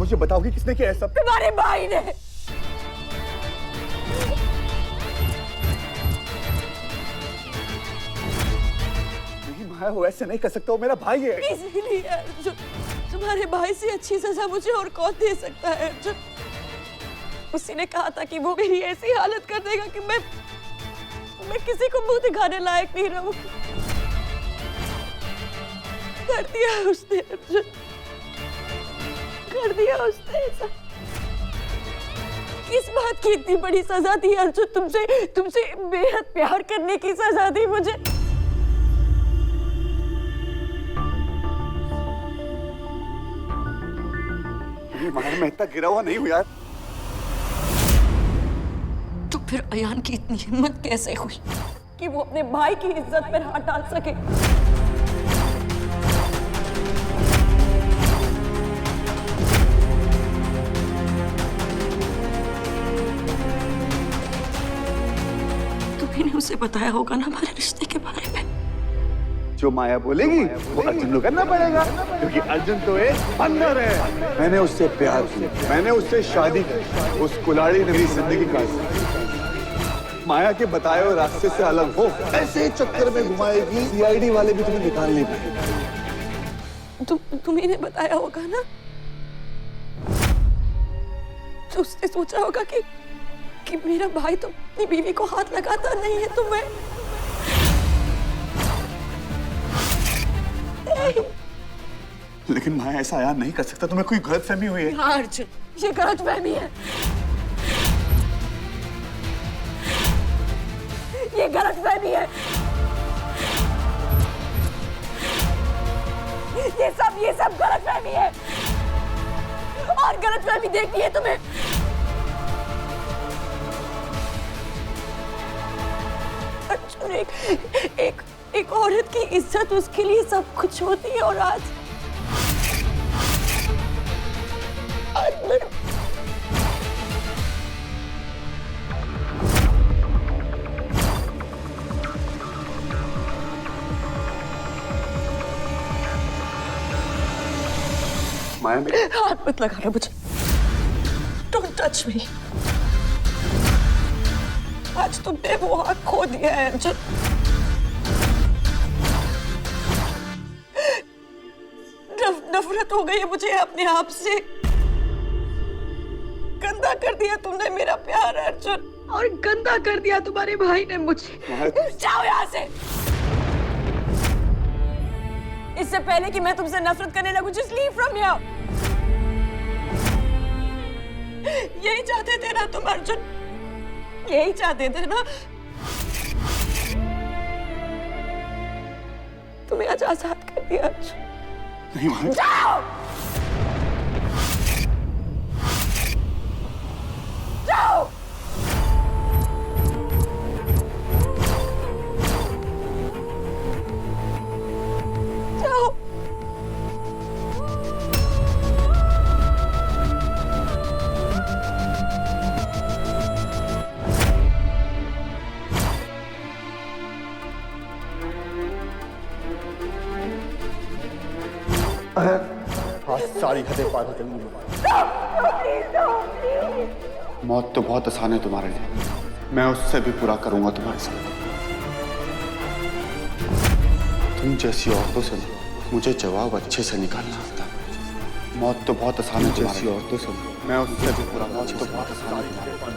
मुझे बताओगी किसने किया है सब? तुम्हारे भाई ने। नहीं माया, वो ऐसे नहीं कर सकता, वो मेरा भाई है। इसीलिए अर्जुन, तुम्हारे भाई से अच्छी सजा मुझे और कौन दे सकता है अर्जुन। उसी ने कहा था कि वो मेरी ऐसी हालत कर देगा कि मैं किसी को मुंह दिखाने लायक नहीं रहूंगी। कर दिया उसने अर्जुन, कर दिया उसने ऐसा। किस बात की इतनी बड़ी सजा दी अर्जुन? तुमसे बेहद प्यार करने की सजा दी मुझे। माया, मैं इतना गिरा हुआ नहीं हूं यार। तो फिर अयान की इतनी हिम्मत कैसे हुई कि वो अपने भाई की इज्जत पर हाथ डाल सके? तुम्ही ने उसे बताया होगा ना हमारे रिश्ते के बारे में। जो माया बोलेगी वो अर्जुन को करना पड़ेगा, क्योंकि अर्जुन तो एक बंदर है। मैंने उससे प्यार किया, मैंने उससे शादी की, उस कुलाड़ी ने मेरी जिंदगी काटी। माया के बताए हुए रास्ते से अलग हो, ऐसे ही चक्कर में घुमाएगी, सीआईडी वाले भी तुम्हें निकाल नहीं पाएंगे। तुम्ही ने बताया होगा ना, तो उसने सोचा होगा कि मेरा भाई तो अपनी बीवी को हाथ लगाता नहीं है, तो मैं लेकिन माया ऐसा यार नहीं कर सकता, तुम्हें कोई गलतफहमी हुई है। हाँ अर्जुन, ये गलतफहमी है, ये गलतफहमी है। ये सब गलतफहमी है, और गलतफहमी देखनी है तुम्हें। अर्जुन, एक औरत की इज्जत उसके लिए सब कुछ होती है, और आज माया, हाथ मत लगाना मुझे। Don't touch me. आज तुमने वो आँख खो दिया है अर्जुन। नफरत हो गई है मुझे अपने आप से। गंदा कर दिया तुमने मेरा प्यार अर्जुन, और गंदा कर दिया तुम्हारे भाई ने मुझे। जाओ यहाँ से। इससे पहले कि मैं तुमसे नफरत करने लगूं, just leave from here। यही चाहते थे ना तुम अर्जुन, यही चाहते थे ना? तुम्हें आज आजाद कर दिया अर्जुन। नहीं माया, जाओ, जाओ। जाओ। सारी हदें पार हो चली। मौत तो बहुत आसान है तुम्हारे लिए, मैं उससे भी पूरा करूंगा तुम्हारे साथ। तुम जैसी औरतों से मुझे जवाब अच्छे से निकालना आता है। मौत तो बहुत आसान है जैसी औरतों से, मैं उससे भी पूरा, मौत तो बहुत आसान है,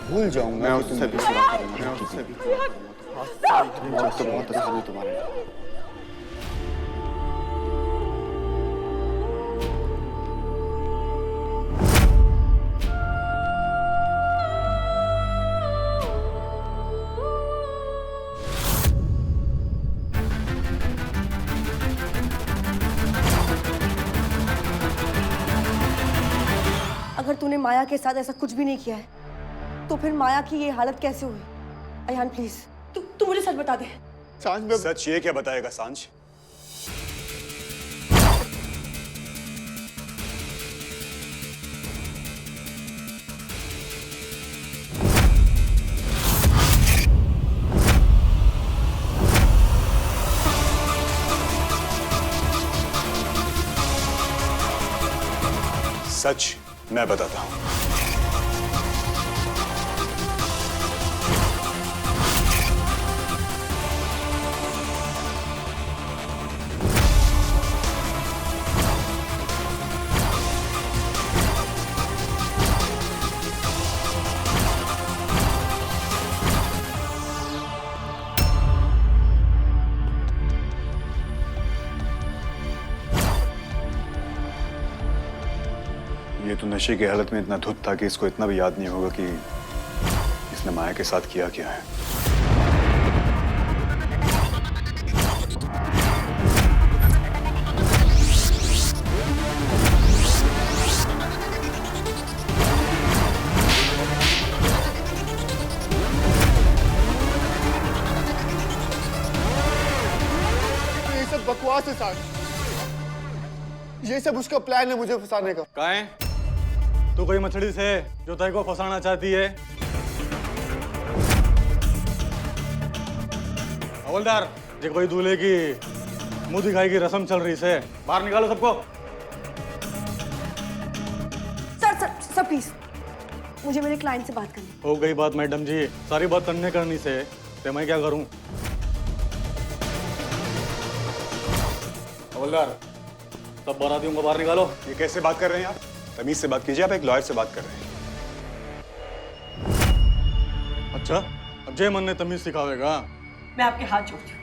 भूल जाऊंगा, मैं उससे भी पूरा करूंगा। मौत तो बहुत आसान है तुम्हारे लिए। अगर तूने माया के साथ ऐसा कुछ भी नहीं किया है, तो फिर माया की ये हालत कैसे हुई? अयान प्लीज, तू मुझे सच बता दे। सांझ में सच ये क्या बताएगा सांझ? सच मैं बताता हूं। ये तो नशे की हालत में इतना धुत था कि इसको इतना भी याद नहीं होगा कि इसने माया के साथ किया क्या है। ये सब बकवास है साथ। ये सब उसका प्लान है मुझे फंसाने का। कहाँ है? तू कोई मछली से जो तेरे को फंसाना चाहती है? हवलदार, ये कोई दूल्हे की मुंह दिखाई की रस्म चल रही से बाहर निकालो सबको। सर प्लीज, मुझे मेरे क्लाइंट से बात करनी। हो गई बात मैडम जी, सारी बात करने करनी से तो मैं क्या करूं? हवलदार, सब बारातियों को बाहर निकालो। ये कैसे बात कर रहे हैं आप? तमीज से बात कीजिए, आप एक लॉयर से बात कर रहे हैं। अच्छा, अब जय मन ने तमीज सिखावेगा। मैं आपके हाथ जोड़ती हूँ,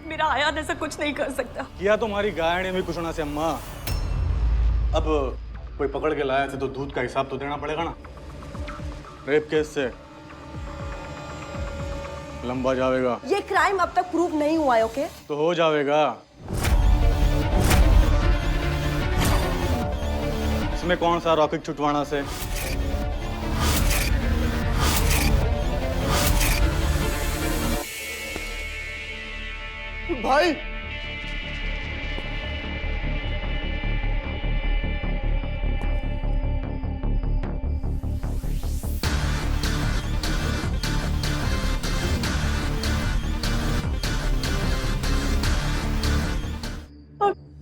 मेरा आयान ऐसा कुछ नहीं कर सकता। किया तुम्हारी गाय ने भी कुछ ना से अम्मा। अब कोई पकड़ के लाया थे तो दूध का हिसाब तो देना पड़ेगा ना। रेप केस से लंबा जाएगा। ये क्राइम अब तक प्रूव नहीं हुआ है, ओके? तो हो जाएगा। इसमें कौन सा रॉकेट छुटवाना से? भाई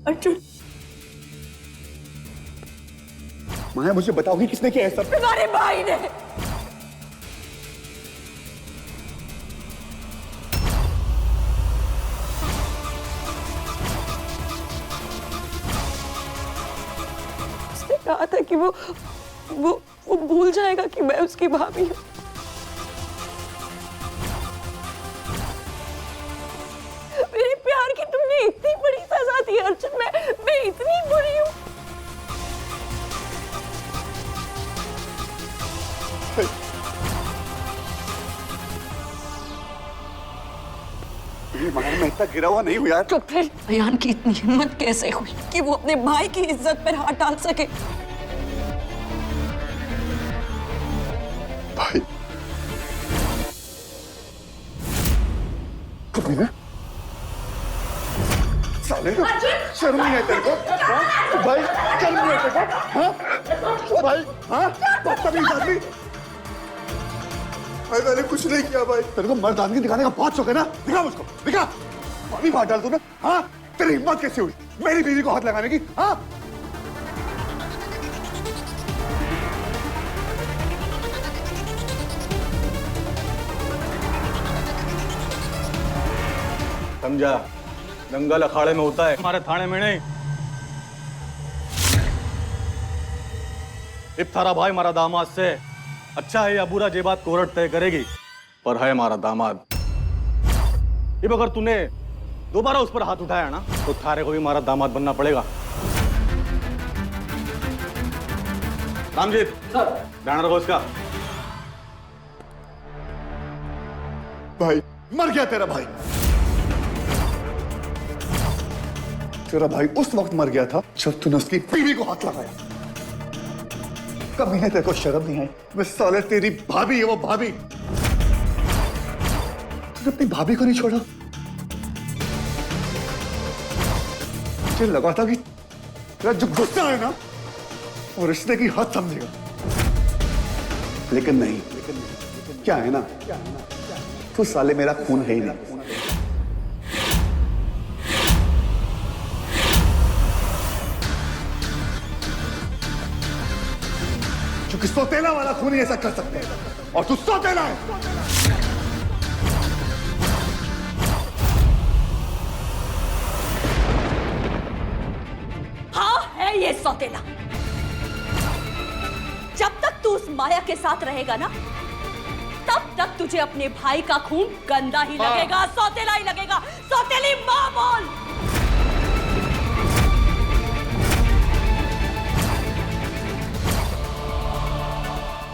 अर्जुन, माया, मुझे बताओगी किसने किया है सब? तुम्हारे भाई ने। उसने कहा था कि वो भूल जाएगा कि मैं उसकी भाभी हूँ। मेरे प्यार की तुमने इतनी बड़ी सजा दी अर्जुन। मैं इतनी बुरी हूँ। माया, मैं इतना गिरा हुआ नहीं हूँ यार। तो फिर अयान की इतनी हिम्मत कैसे हुई कि वो अपने भाई की इज्जत पर हाथ डाल सके? भाई, कमीना, साले, शर्म नहीं है तेरे को? हाँ? भाई, शर्म नहीं है तेरे को? हाँ? भाई, हाँ? बदतमीज आदमी। भाई, मैंने कुछ नहीं किया भाई। तेरे को मर्दानगी दिखाने का बहुत शौक है ना? दिखा मुझको, दिखा। अभी हाथ डाल तूने? हाँ? तेरी हिम्मत कैसे हुई मेरी बीवी को हाथ लगाने की? हाँ? समझा? दंगल अखाड़े में होता है, हमारे थाने में नहीं। इब थारा भाई हमारा दामाद से अच्छा है या बुरा ये बात कोर्ट तय करेगी, पर है हमारा दामाद। अब अगर तूने दोबारा उस पर हाथ उठाया ना तो थारे को भी हमारा दामाद बनना पड़ेगा। रामजीत, ध्यान रखो इसका। भाई, मर गया तेरा भाई। तेरा भाई उस वक्त मर गया था जब तूने उसकी बीवी को हाथ लगाया। कभी नहीं, तेरे को शर्म नहीं आई? मैं साले, तेरी भाभी है वो भाभी। तूने अपनी भाभी को नहीं छोड़ा। मुझे लगा था कि तेरा जो गुस्सा है ना वो रिश्ते की हद समझेगा, लेकिन नहीं। क्या है ना, तू साले मेरा खून है ही नहीं। क्योंकि सौतेला वाला खून ही ऐसा कर सकते हैं और तू सौतेला है। हाँ है ये सौतेला। जब तक तू उस माया के साथ रहेगा ना, तब तक तुझे अपने भाई का खून गंदा ही लगेगा, सौतेला ही लगेगा। सौतेली माँ बोल।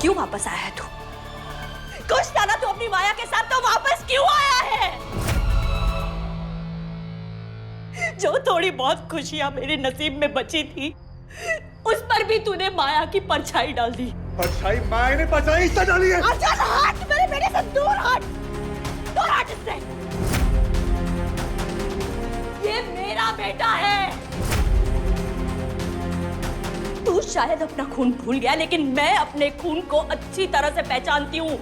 क्यों वापस आया है तू? खुश था ना तू अपनी माया के साथ, तो वापस क्यों आया है? जो थोड़ी बहुत खुशियां मेरे नसीब में बची थी, उस पर भी तूने माया की परछाई डाल दी। परछाई माया ने परछाई इससे डाली है। अर्जुन हट मेरे बेटे से दूर हट, दूर हट इससे। ये मेरा बेटा है। तू शायद अपना खून भूल गया, लेकिन मैं अपने खून को अच्छी तरह से पहचानती हूँ।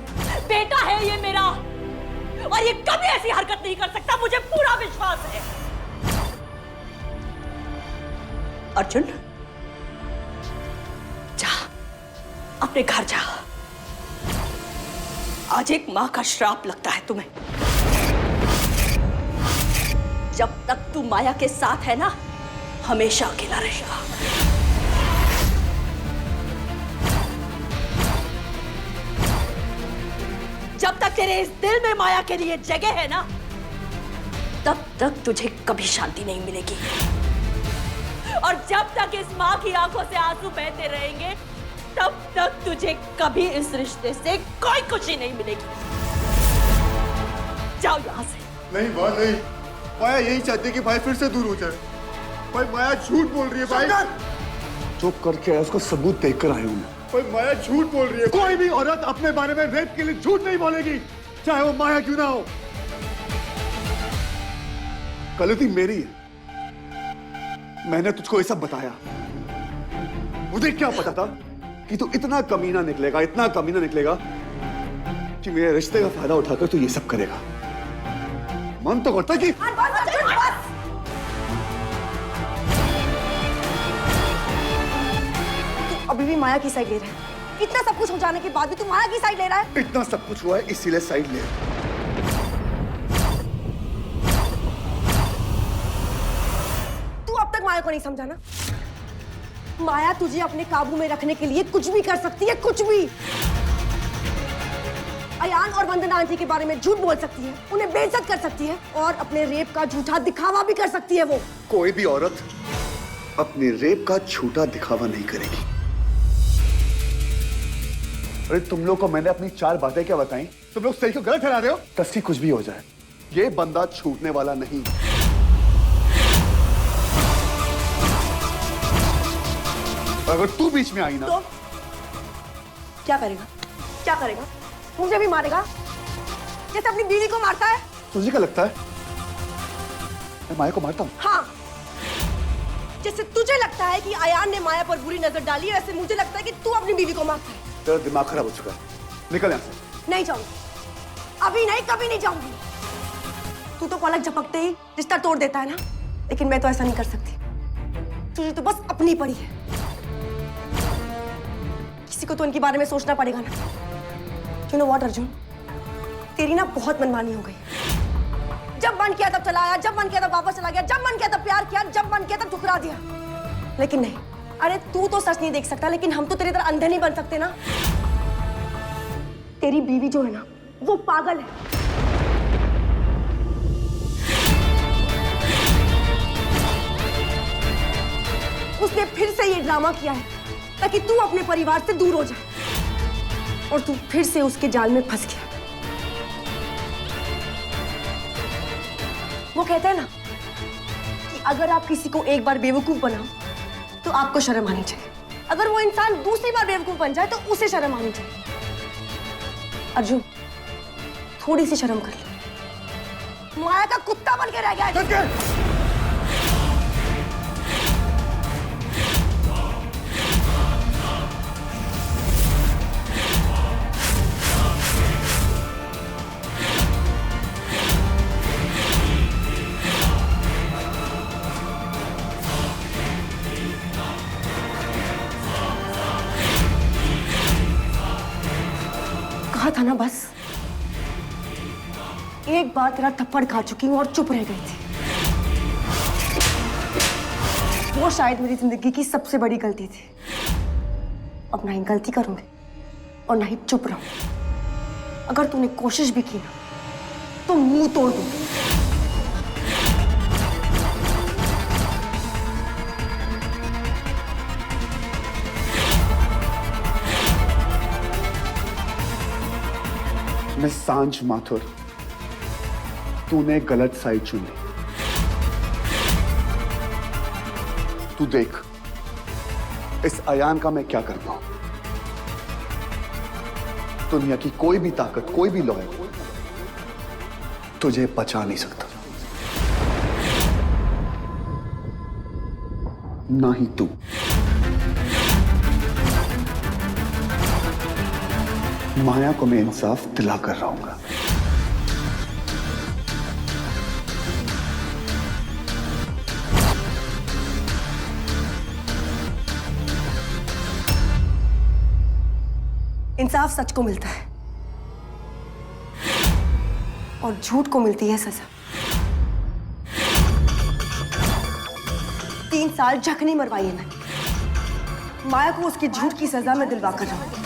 बेटा है ये मेरा, और ये कभी ऐसी हरकत नहीं कर सकता, मुझे पूरा विश्वास है। अर्जुन जा, अपने घर जा। आज एक माँ का श्राप लगता है तुम्हें। जब तक तू माया के साथ है ना, हमेशा अकेला रहेगा। जब तक तेरे इस दिल में माया के लिए जगह है ना, तब तक तुझे कभी शांति नहीं मिलेगी। और जब तक इस माँ की आंखों से आंसू बहते रहेंगे, तब तक तुझे कभी इस रिश्ते से कोई खुशी नहीं मिलेगी। जाओ यहाँ से। नहीं माँ नहीं, माया यही चाहती है कि भाई फिर से दूर हो जाए। भाई माया झूठ बोल रही है। भाई चुप करके आया, उसको सबूत देख कर आया हूं। भाई माया झूठ बोल रही है। कोई भी औरत अपने बारे में रेप के लिए झूठ नहीं बोलेगी, चाहे वो माया क्यों ना हो। गलती मेरी है, मैंने तुझको ये सब बताया। मुझे क्या पता था कि तू इतना कमीना निकलेगा, इतना कमीना निकलेगा कि मेरे रिश्ते का फायदा उठाकर तू ये सब करेगा। मन तो करता कि तू अभी भी माया की साइड ले रहा है। इतना सब कुछ हो जाने के बाद भी तू माया की साइड ले रहा है। इतना सब कुछ हुआ है इसीलिए साइड ले। तू अब तक माया को नहीं समझा ना। माया तुझे अपने काबू में रखने के लिए कुछ भी कर सकती है, कुछ भी। अयान और वंदना आंटी के बारे में झूठ बोल सकती है, उन्हें बेइज्जत कर सकती है और अपने रेप का झूठा दिखावा भी कर सकती है। वो कोई भी औरत अपने रेप का झूठा दिखावा नहीं करेगी। अरे तुम लोग को मैंने अपनी 4 बातें क्या बताई? तुम लोग सही को गलत ठहरा रहे हो। तस्की कुछ भी हो जाए, ये बंदा छूटने वाला नहीं। अगर तू बीच में आई ना तो क्या करेगा? क्या करेगा? मुझे भी मारेगा जैसे अपनी बीवी को मारता है? तुझे क्या लगता है मैं माया को मारता हूँ? हाँ, जैसे तुझे लगता है कि अयान ने माया पर बुरी नजर डाली है, वैसे मुझे लगता है कि तू अपनी बीवी को मारता है। तेरा दिमाग खराब हो चुका है, निकल यहाँ से। नहीं जाऊंगी, अभी नहीं, कभी नहीं जाऊंगी। तू तो पलक झपकते ही रिश्ता तोड़ देता है ना, लेकिन मैं तो ऐसा नहीं कर सकती। तुझे तो बस अपनी पड़ी है। किसी को तो उनके बारे में सोचना पड़ेगा ना। You know what, Arjun? तेरी ना बहुत मनमानी हो गई। जब मन किया तब चला आया, जब मन किया तब वापस चला गया, जब मन किया तब प्यार किया, जब मन किया तब ठुकरा दिया। लेकिन नहीं, अरे तू तो सच नहीं देख सकता, लेकिन हम तो तेरी तरह अंधे नहीं बन सकते ना। तेरी बीवी जो है ना, वो पागल है। उसने फिर से ये ड्रामा किया है ताकि तू अपने परिवार से दूर हो जाए, और तू फिर से उसके जाल में फंस गया। वो कहते हैं ना कि अगर आप किसी को एक बार बेवकूफ बनाओ तो आपको शर्म आनी चाहिए, अगर वो इंसान दूसरी बार बेवकूफ बन जाए तो उसे शर्म आनी चाहिए। अर्जुन, थोड़ी सी शर्म कर ले। माया का कुत्ता बन के रह गया है। कहा था ना, बस एक बार तेरा थप्पड़ खा चुकी हूं और चुप रह गई थी। वो शायद मेरी जिंदगी की सबसे बड़ी गलती थी। अब ना ही गलती करूंगी और ना ही चुप रहूंगी। अगर तूने कोशिश भी की ना तो मुंह तोड़ दूंगी। मैं सांझ माथुर, तूने गलत साइड चुन ली। तू देख इस अयान का मैं क्या करता हूं। दुनिया की कोई भी ताकत, कोई भी लॉयर तुझे बचा नहीं सकता, ना ही तू। माया को मैं इंसाफ दिला कर रहूंगा। इंसाफ सच को मिलता है और झूठ को मिलती है सजा। 3 साल झकनी मरवाई है मैंने। माया को उसकी झूठ की सजा में दिलवा कर रहूंगी।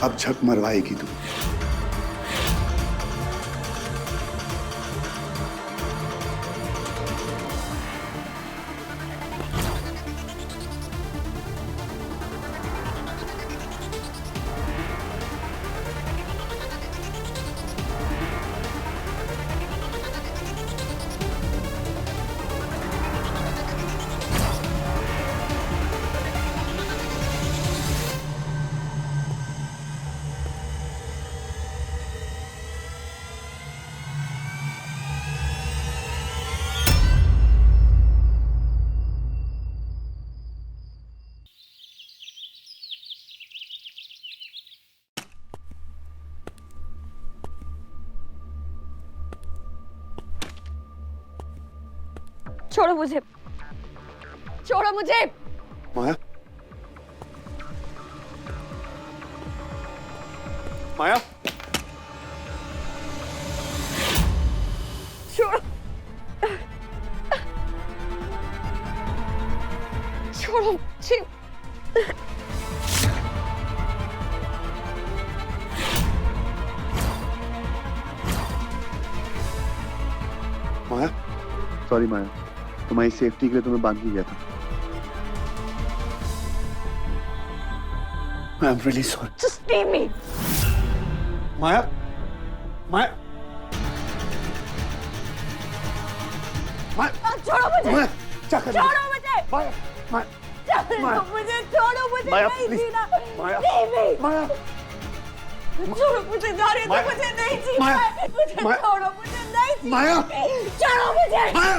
अब झक मरवाएगी तू। छोड़ो मुझे, छोड़ो मुझे। माया, माया, छोड़ो, छोड़ो मुझे। माया, सॉरी माया, तुम्हारी सेफ्टी के लिए तुम्हें बांध ही गया था। I am really sorry. Just leave me. माया, माया, माया, छोड़ो मुझे, माया, क्या कर रही छोड़ो मुझे, है? माया, माया, छोड़ो मुझे, छोड़ो मुझे, माया, नहीं please, Jeena, Maya, Leave me. माया, छोड़ो मुझे, जाने दो, माया, मुझे नहीं जीना माया, है, मुझे माया, छोड़ो, मुझे नहीं जीना माया, है, छोड़ो मुझे। माया।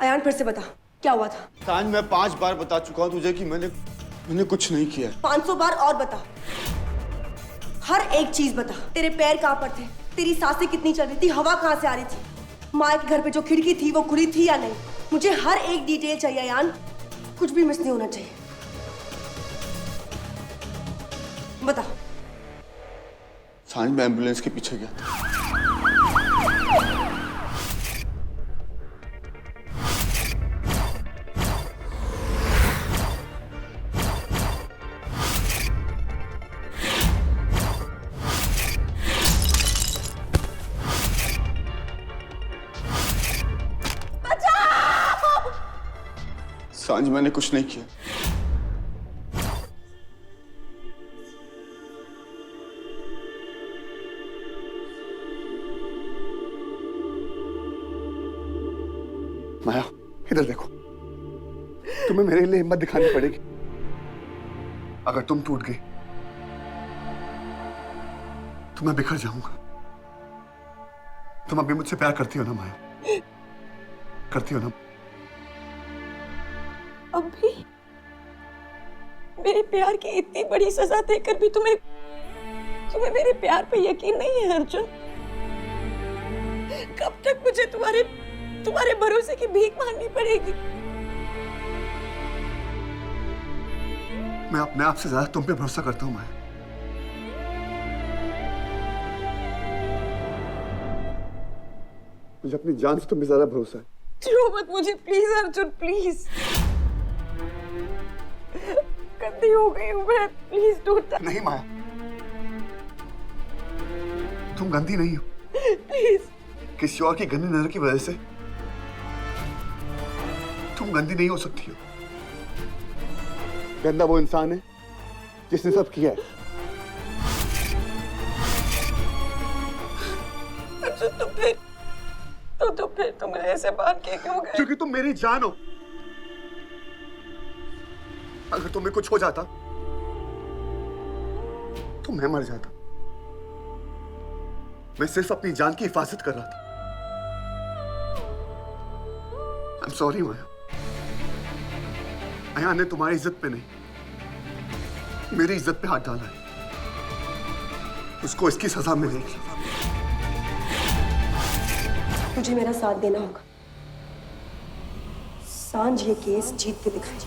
अयान फिर से बता, क्या हुआ था? सांझ, मैं 5 बार बता चुका हूं तुझे कि मैंने कुछ नहीं किया। 500 बार और बता। हर एक चीज बता। तेरे पैर कहाँ पर थे? तेरी सांसें कितनी चल रही थी? हवा कहाँ से आ रही थी? माँ के घर पे जो खिड़की थी वो खुली थी या नहीं? मुझे हर एक डिटेल चाहिए अयान, कुछ भी मिस नहीं होना चाहिए। बता। सांझ, मैं एम्बुलेंस के पीछे गया था। सांझ, मैंने कुछ नहीं किया। माया, इधर देखो, तुम्हें मेरे लिए हिम्मत दिखानी पड़ेगी। अगर तुम टूट गई तो मैं बिखर जाऊंगा। तुम अभी मुझसे प्यार करती हो ना माया? करती हो ना? अब भी मेरे प्यार की इतनी बड़ी सजा देकर भी तुम्हें तुम्हें मेरे प्यार पे यकीन नहीं है अर्जुन? कब तक मुझे तुम्हारे भरोसे की भीख मांगनी पड़ेगी? मैं अपने आप से ज्यादा तुम पे भरोसा करता हूँ माया। मुझे अपनी जान से तुम पे ज्यादा भरोसा है। छुओ मत मुझे प्लीज अर्जुन, प्लीज। गंदी हो गई हूँ मैं, प्लीज डोंट टच। नहीं माया, तुम गंदी नहीं हो। प्लीज। किसी और की गंदी नजर की वजह से तुम गंदी नहीं हो सकती हो। गंदा वो इंसान है जिसने सब किया है। अर्जुन तो फिर तुम मुझे ऐसे बांध के क्यों गए? क्योंकि तुम मेरी जान हो। अगर तुम्हें कुछ हो जाता तो मैं मर जाता। मैं सिर्फ अपनी जान की हिफाजत कर रहा था। I'm sorry माया। अयान ने तुम्हारी इज्जत पे नहीं, मेरी इज्जत पे हाथ डाला है। उसको इसकी सजा मिलेगी। मुझे मेरा साथ देना होगा। सांझ ये केस जीत के दिखाई।